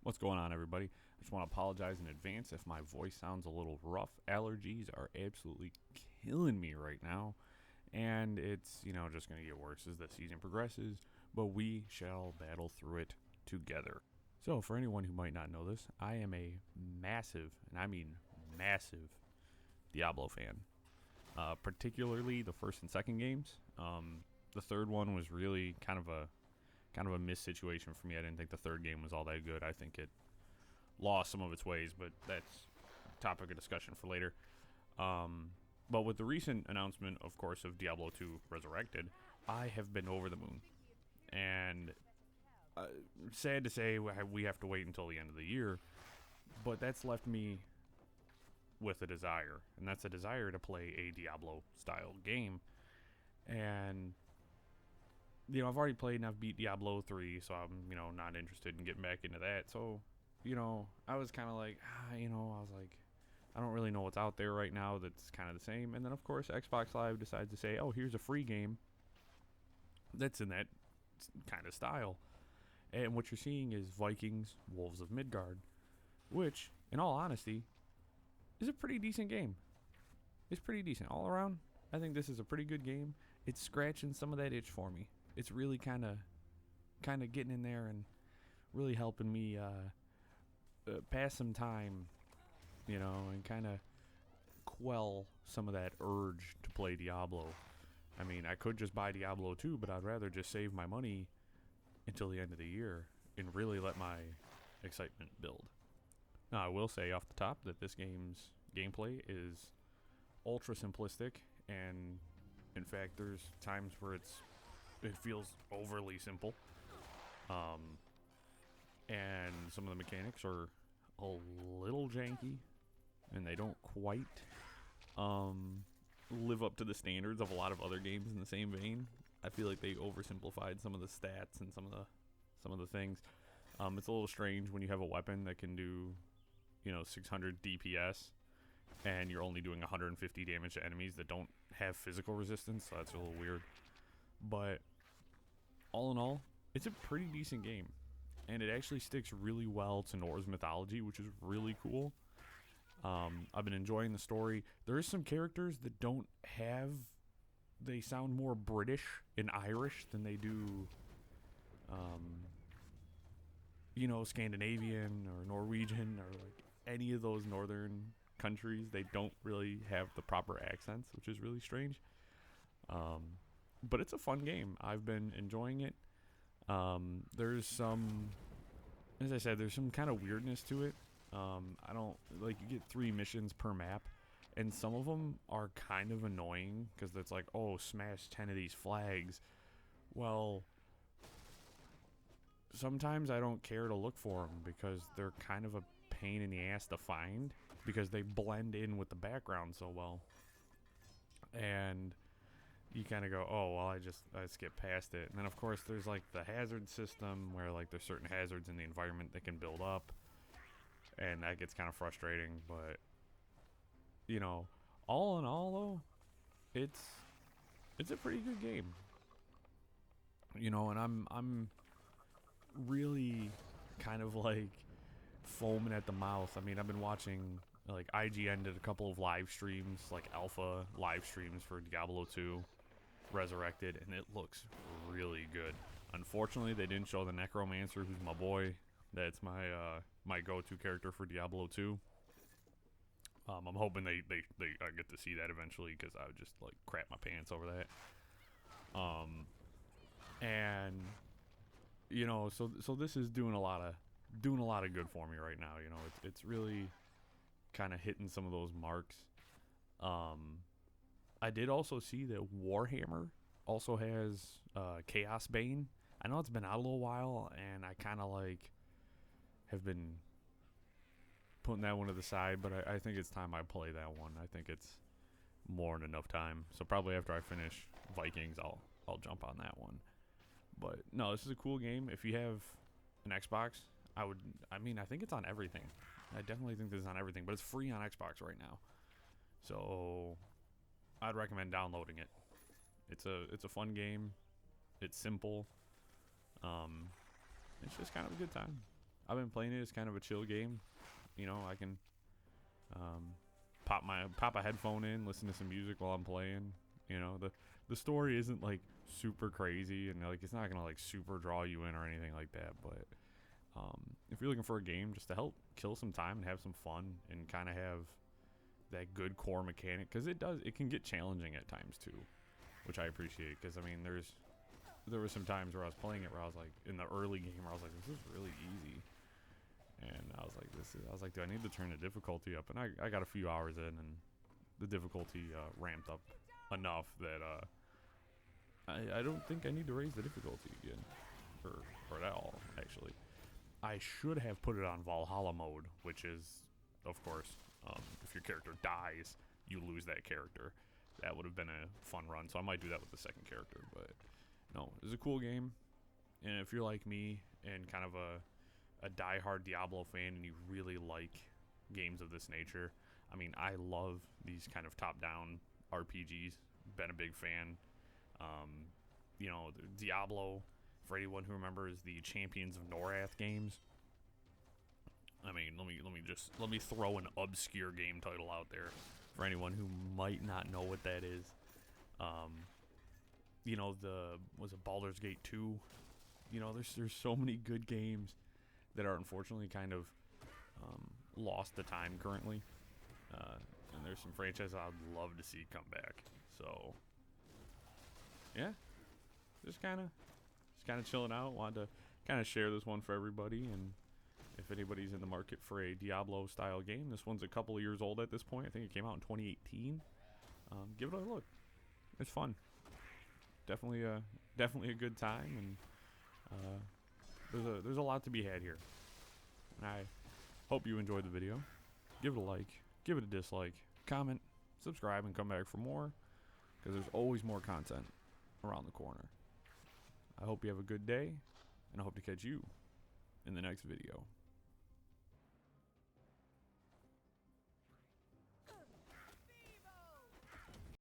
What's going on, everybody? I just want to apologize in advance if my voice sounds a little rough. Allergies are absolutely killing me right now, and it's, just going to get worse as the season progresses, but we shall battle through it together. So, for anyone who might not know this, I am a massive, and I mean massive, Diablo fan. Particularly the first and second games. The third one was really kind of a missed situation for me. I didn't think the third game was all that good. I think it lost some of its ways, but that's a topic of discussion for later. But with the recent announcement, of course, of Diablo 2 Resurrected, I have been over the moon. And sad to say, we have to wait until the end of the year, but that's left me with a desire, and that's a desire to play a Diablo-style game. And I've already played and I've beat Diablo 3, so I'm, not interested in getting back into that. So, I was kind of like, I was like, I don't really know what's out there right now that's kind of the same. And then, of course, Xbox Live decides to say, oh, here's a free game that's in that kind of style. And what you're seeing is Vikings, Wolves of Midgard, which, in all honesty, is a pretty decent game. It's pretty decent. All around, I think this is a pretty good game. It's scratching some of that itch for me. It's really kind of getting in there and really helping me pass some time, and kind of quell some of that urge to play Diablo. I mean, I could just buy Diablo 2, but I'd rather just save my money until the end of the year and really let my excitement build. Now, I will say off the top that this game's gameplay is ultra simplistic, and in fact, there's times where it feels overly simple. And some of the mechanics are a little janky, and they don't quite live up to the standards of a lot of other games in the same vein. I feel like they oversimplified some of the stats and some of the things. It's a little strange when you have a weapon that can do 600 DPS and you're only doing 150 damage to enemies that don't have physical resistance, so that's a little weird. But all in all, it's a pretty decent game, and it actually sticks really well to Norse mythology, which is really cool. I've been enjoying the story. There is some characters that they sound more British and Irish than they do Scandinavian or Norwegian or like any of those northern countries. They don't really have the proper accents, which is really strange. But it's a fun game. I've been enjoying it. There's some, as I said, there's some kind of weirdness to it. I don't like, you get 3 missions per map, and some of them are kind of annoying because it's like, oh, smash 10 of these flags. Well, sometimes I don't care to look for them because they're kind of a pain in the ass to find because they blend in with the background so well. And you kind of go, oh, well, I skip past it. And then, of course, there's like the hazard system where like there's certain hazards in the environment that can build up, and that gets kind of frustrating. But all in all, though, it's a pretty good game. And I'm really kind of like foaming at the mouth. I mean, I've been watching, like, IGN did a couple of live streams, like alpha live streams for Diablo 2 Resurrected, and it looks really good. Unfortunately, they didn't show the Necromancer, who's my boy. That's my go-to character for Diablo 2. I'm hoping they I get to see that eventually, because I would just like crap my pants over that. And so this is doing a lot of good for me right now. It's really kind of hitting some of those marks. I did also see that Warhammer also has Chaos Bane. I know it's been out a little while, and I kind of like have been putting that one to the side, but I think it's time I play that one. I think it's more than enough time. So probably after I finish Vikings, I'll jump on that one. But no, this is a cool game. If you have an Xbox, I think it's on everything. I definitely think this is on everything, but it's free on Xbox right now. So I'd recommend downloading it. It's a fun game. It's simple. It's just kind of a good time. I've been playing it as kind of a chill game. You know, I can pop a headphone in, listen to some music while I'm playing. You know, the story isn't like super crazy, and like it's not gonna like super draw you in or anything like that. But if you're looking for a game just to help kill some time and have some fun and kind of have that good core mechanic, because it can get challenging at times too, which I appreciate. Because I mean, there were some times where I was playing it where I was like in the early game where I was like, this is really easy. And I was like, do I need to turn the difficulty up? And I got a few hours in, and the difficulty ramped up enough that I don't think I need to raise the difficulty again, or at all. Actually, I should have put it on Valhalla mode, which is, of course, if your character dies, you lose that character. That would have been a fun run. So I might do that with the second character. But no, it's a cool game, and if you're like me and kind of a diehard Diablo fan and you really like games of this nature, I mean, I love these kind of top-down RPGs. Been a big fan. You know, Diablo, for anyone who remembers the Champions of Norath games. I mean, let me throw an obscure game title out there for anyone who might not know what that is. You know, was it Baldur's Gate 2? You know, there's so many good games that are unfortunately kind of lost to time currently, and there's some franchises I'd love to see come back. So yeah, just kind of chilling out. Wanted to kind of share this one for everybody, and if anybody's in the market for a Diablo style game, this one's a couple of years old at this point. I think it came out in 2018. Give it a look. It's fun. Definitely a good time, and there's a lot to be had here. And I hope you enjoyed the video. Give it a like, give it a dislike, comment, subscribe, and come back for more, because there's always more content around the corner. I hope you have a good day, and I hope to catch you in the next video.